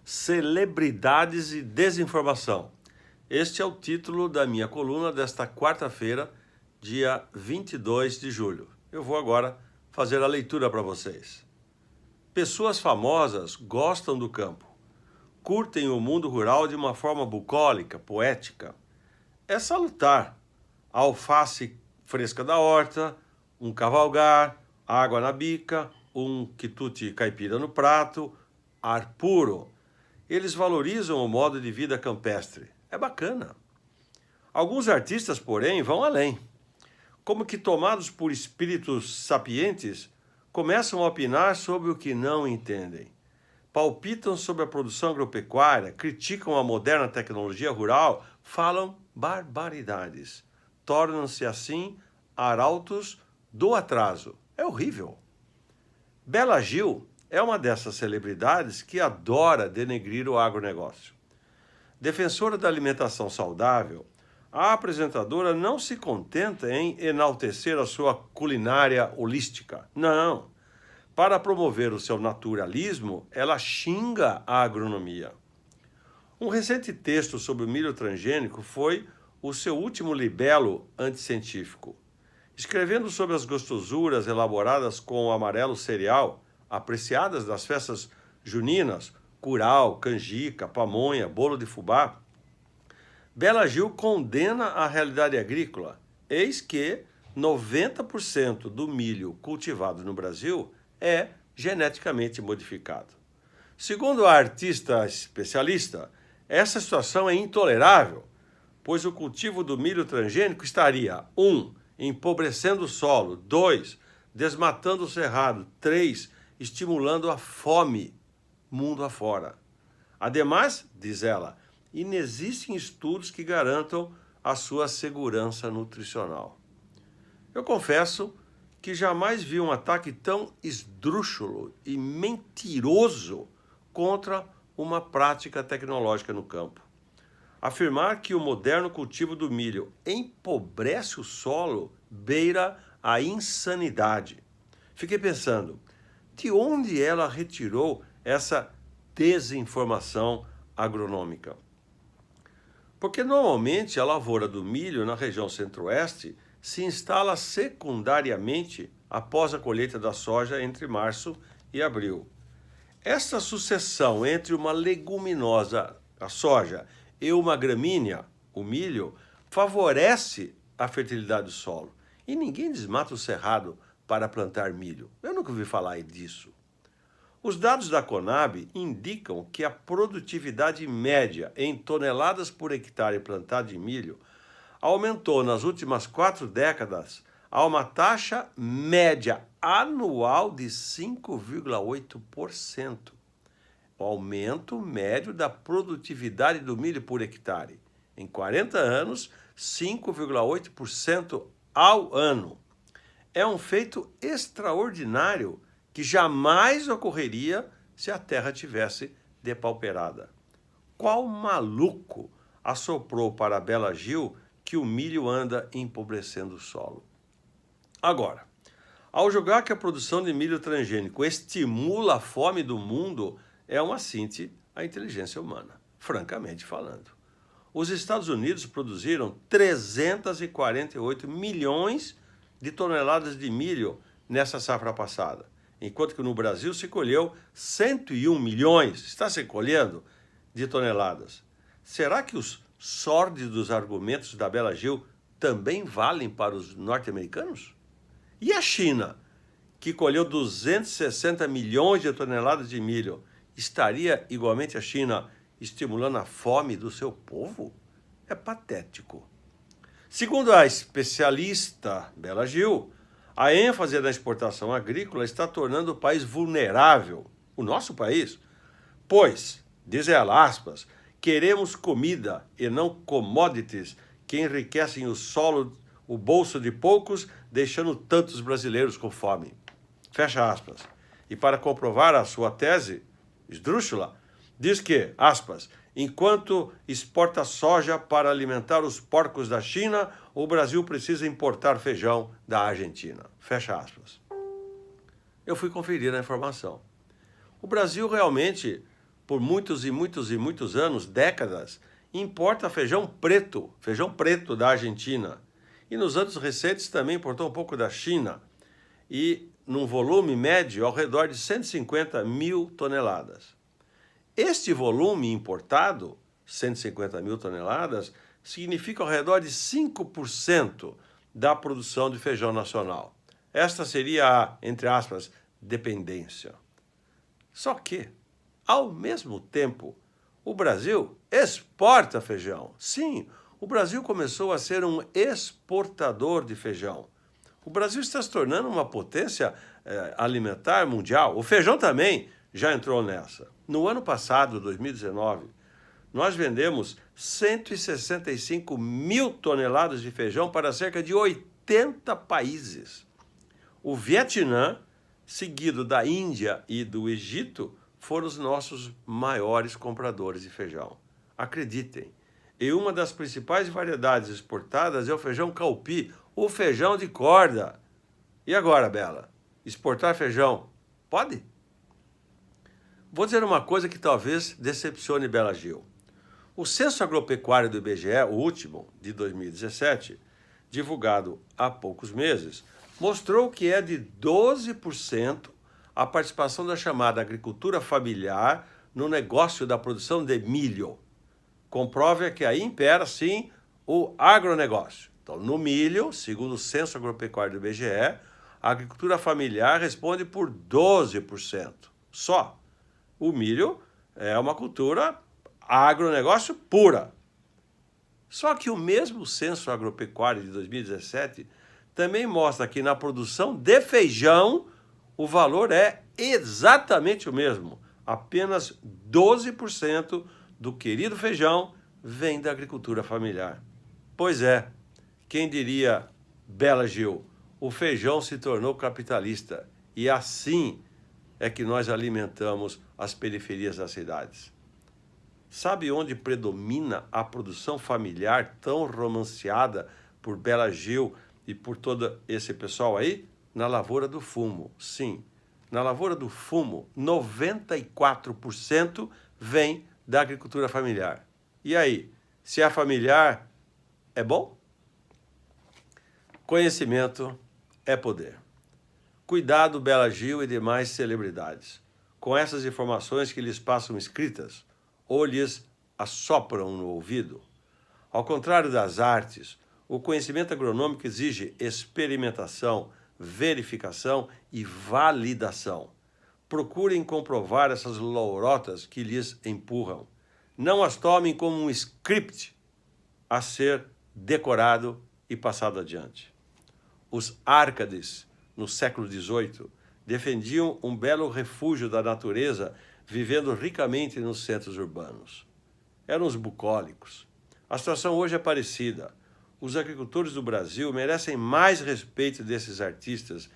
Celebridades e desinformação. Este é o título da minha coluna desta quarta-feira, dia 22 de julho. Eu vou agora fazer a leitura para vocês. Pessoas famosas gostam do campo, curtem o mundo rural de uma forma bucólica, poética. É salutar a alface fresca da horta, um cavalgar, água na bica, um quitute caipira no prato, ar puro. Eles valorizam o modo de vida campestre. É bacana. Alguns artistas, porém, vão além. Como que tomados por espíritos sapientes, começam a opinar sobre o que não entendem. Palpitam sobre a produção agropecuária, criticam a moderna tecnologia rural, falam barbaridades. Tornam-se, assim, arautos do atraso. É horrível. Bela Gil é uma dessas celebridades que adora denegrir o agronegócio. Defensora da alimentação saudável, a apresentadora não se contenta em enaltecer a sua culinária holística. Não. Para promover o seu naturalismo, ela xinga a agronomia. Um recente texto sobre o milho transgênico foi o seu último libelo anticientífico. Escrevendo sobre as gostosuras elaboradas com o amarelo cereal, apreciadas nas festas juninas, curau, canjica, pamonha, bolo de fubá, Bela Gil condena a realidade agrícola. Eis que 90% do milho cultivado no Brasil é geneticamente modificado. Segundo a artista especialista, essa situação é intolerável, pois o cultivo do milho transgênico estaria 1. Empobrecendo o solo, 2. Desmatando o cerrado, 3. Estimulando a fome mundo afora. Ademais, diz ela, inexistem estudos que garantam a sua segurança nutricional. Eu confesso que jamais vi um ataque tão esdrúxulo e mentiroso contra uma prática tecnológica no campo. Afirmar que o moderno cultivo do milho empobrece o solo beira a insanidade. Fiquei pensando, de onde ela retirou essa desinformação agronômica? Porque normalmente a lavoura do milho na região centro-oeste se instala secundariamente após a colheita da soja entre março e abril. Esta sucessão entre uma leguminosa, a soja, e uma gramínea, o milho, favorece a fertilidade do solo. E ninguém desmata o cerrado para plantar milho. Eu nunca ouvi falar disso. Os dados da Conab indicam que a produtividade média em toneladas por hectare plantado de milho aumentou nas últimas 4 décadas a uma taxa média anual de 5,8%. O aumento médio da produtividade do milho por hectare. Em 40 anos, 5,8% ao ano. É um feito extraordinário que jamais ocorreria se a terra tivesse depauperada. Qual maluco assoprou para a Bela Gil que o milho anda empobrecendo o solo? Agora, ao julgar que a produção de milho transgênico estimula a fome do mundo, é um assinte à inteligência humana, francamente falando. Os Estados Unidos produziram 348 milhões de toneladas de milho nessa safra passada, enquanto que no Brasil se colheu 101 milhões, está se colhendo, de toneladas. Será que os sórdidos argumentos da Bela Gil também valem para os norte-americanos? E a China, que colheu 260 milhões de toneladas de milho, estaria igualmente a China estimulando a fome do seu povo? É patético. Segundo a especialista Bela Gil, a ênfase na exportação agrícola está tornando o país vulnerável, o nosso país, pois, diz ela, aspas, queremos comida e não commodities que enriquecem o solo, o bolso de poucos, deixando tantos brasileiros com fome. Fecha aspas. E para comprovar a sua tese esdrúxula, diz que, aspas, enquanto exporta soja para alimentar os porcos da China, o Brasil precisa importar feijão da Argentina. Fecha aspas. Eu fui conferir a informação. O Brasil realmente por muitos e muitos anos, décadas, importa feijão preto da Argentina. E nos anos recentes também importou um pouco da China. E num volume médio ao redor de 150 mil toneladas. Este volume importado, 150 mil toneladas, significa ao redor de 5% da produção de feijão nacional. Esta seria a, entre aspas, dependência. Só que, ao mesmo tempo, o Brasil exporta feijão. Sim, o Brasil começou a ser um exportador de feijão. O Brasil está se tornando uma potência alimentar mundial. O feijão também já entrou nessa. No ano passado, 2019, nós vendemos 165 mil toneladas de feijão para cerca de 80 países. O Vietnã, seguido da Índia e do Egito, foram os nossos maiores compradores de feijão. Acreditem, e uma das principais variedades exportadas é o feijão calpi, o feijão de corda. E agora, Bela? Exportar feijão pode? Vou dizer uma coisa que talvez decepcione Bela Gil. O Censo Agropecuário do IBGE, o último, de 2017, divulgado há poucos meses, mostrou que é de 12% a participação da chamada agricultura familiar no negócio da produção de milho. Comprove que aí impera, sim, o agronegócio. Então, no milho, segundo o Censo Agropecuário do IBGE, a agricultura familiar responde por 12%. Só. O milho é uma cultura agronegócio pura. Só que o mesmo Censo Agropecuário de 2017 também mostra que na produção de feijão o valor é exatamente o mesmo. Apenas 12% do querido feijão vem da agricultura familiar. Pois é, quem diria, Bela Gil, o feijão se tornou capitalista e assim é que nós alimentamos as periferias das cidades. Sabe onde predomina a produção familiar tão romanceada por Bela Gil e por todo esse pessoal aí? Na lavoura do fumo, sim. Na lavoura do fumo, 94% vem da agricultura familiar. E aí, se é familiar, é bom? Conhecimento é poder. Cuidado, Bela Gil e demais celebridades, com essas informações que lhes passam escritas ou lhes assopram no ouvido. Ao contrário das artes, o conhecimento agronômico exige experimentação, verificação e validação. Procurem comprovar essas lorotas que lhes empurram. Não as tomem como um script a ser decorado e passado adiante. Os Árcades, no século XVIII, defendiam um belo refúgio da natureza, vivendo ricamente nos centros urbanos. Eram os bucólicos. A situação hoje é parecida. Os agricultores do Brasil merecem mais respeito desses artistas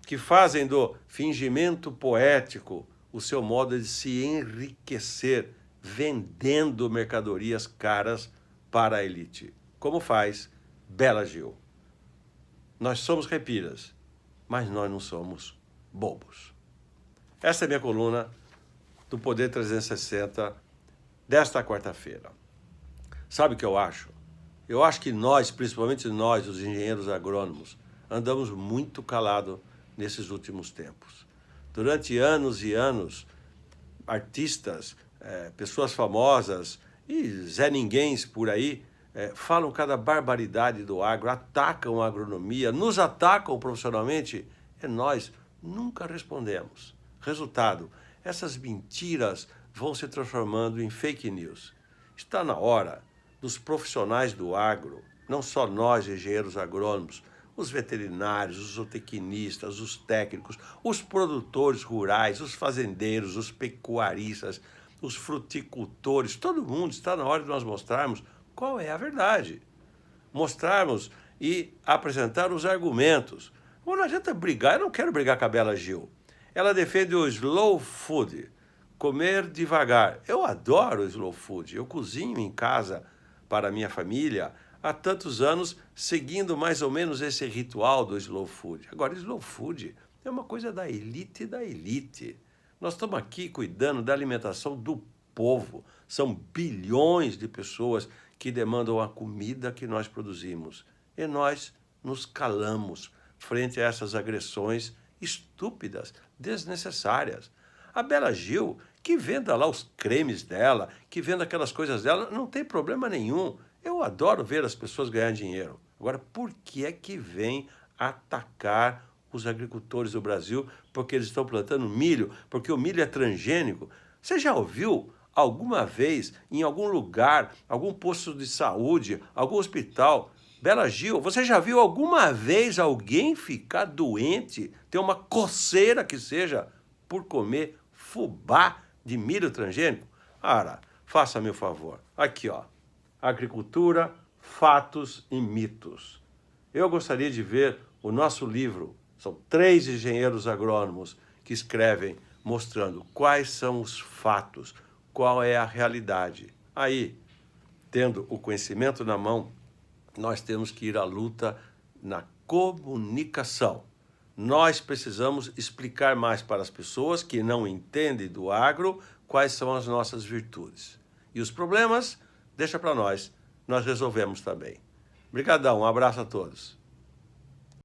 que fazem do fingimento poético o seu modo de se enriquecer, vendendo mercadorias caras para a elite, como faz Bela Gil. Nós somos caipiras, mas nós não somos bobos. Essa é a minha coluna do Poder 360 desta quarta-feira. Sabe o que eu acho? Eu acho que nós, principalmente nós, os engenheiros agrônomos, andamos muito calados nesses últimos tempos. Durante anos e anos, artistas, pessoas famosas e Zé Ninguéms por aí, falam cada barbaridade do agro, atacam a agronomia, nos atacam profissionalmente, e nós nunca respondemos. Resultado, essas mentiras vão se transformando em fake news. Está na hora dos profissionais do agro, não só nós, engenheiros agrônomos, os veterinários, os zootecnistas, os técnicos, os produtores rurais, os fazendeiros, os pecuaristas, os fruticultores, todo mundo, está na hora de nós mostrarmos qual é a verdade. Mostrarmos e apresentar os argumentos. Não adianta brigar, eu não quero brigar com a Bela Gil. Ela defende o slow food, comer devagar. Eu adoro o slow food, eu cozinho em casa para a minha família há tantos anos, seguindo mais ou menos esse ritual do slow food. Agora, slow food é uma coisa da elite da elite. Nós estamos aqui cuidando da alimentação do povo, são bilhões de pessoas que demandam a comida que nós produzimos. E nós nos calamos frente a essas agressões estúpidas, desnecessárias. A Bela Gil, que venda lá os cremes dela, que venda aquelas coisas dela, não tem problema nenhum. Eu adoro ver as pessoas ganhar dinheiro. Agora, por que é que vem atacar os agricultores do Brasil porque eles estão plantando milho, porque o milho é transgênico? Você já ouviu alguma vez, em algum lugar, algum posto de saúde, algum hospital, Bela Gil, você já viu alguma vez alguém ficar doente, ter uma coceira que seja, por comer fubá de milho transgênico? Ara, faça-me o favor. Aqui, ó. Agricultura, fatos e mitos. Eu gostaria de ver o nosso livro. São 3 engenheiros agrônomos que escrevem mostrando quais são os fatos, qual é a realidade. Aí, tendo o conhecimento na mão, nós temos que ir à luta na comunicação. Nós precisamos explicar mais para as pessoas que não entendem do agro quais são as nossas virtudes. E os problemas, deixa para nós resolvemos também. Obrigadão, um abraço a todos.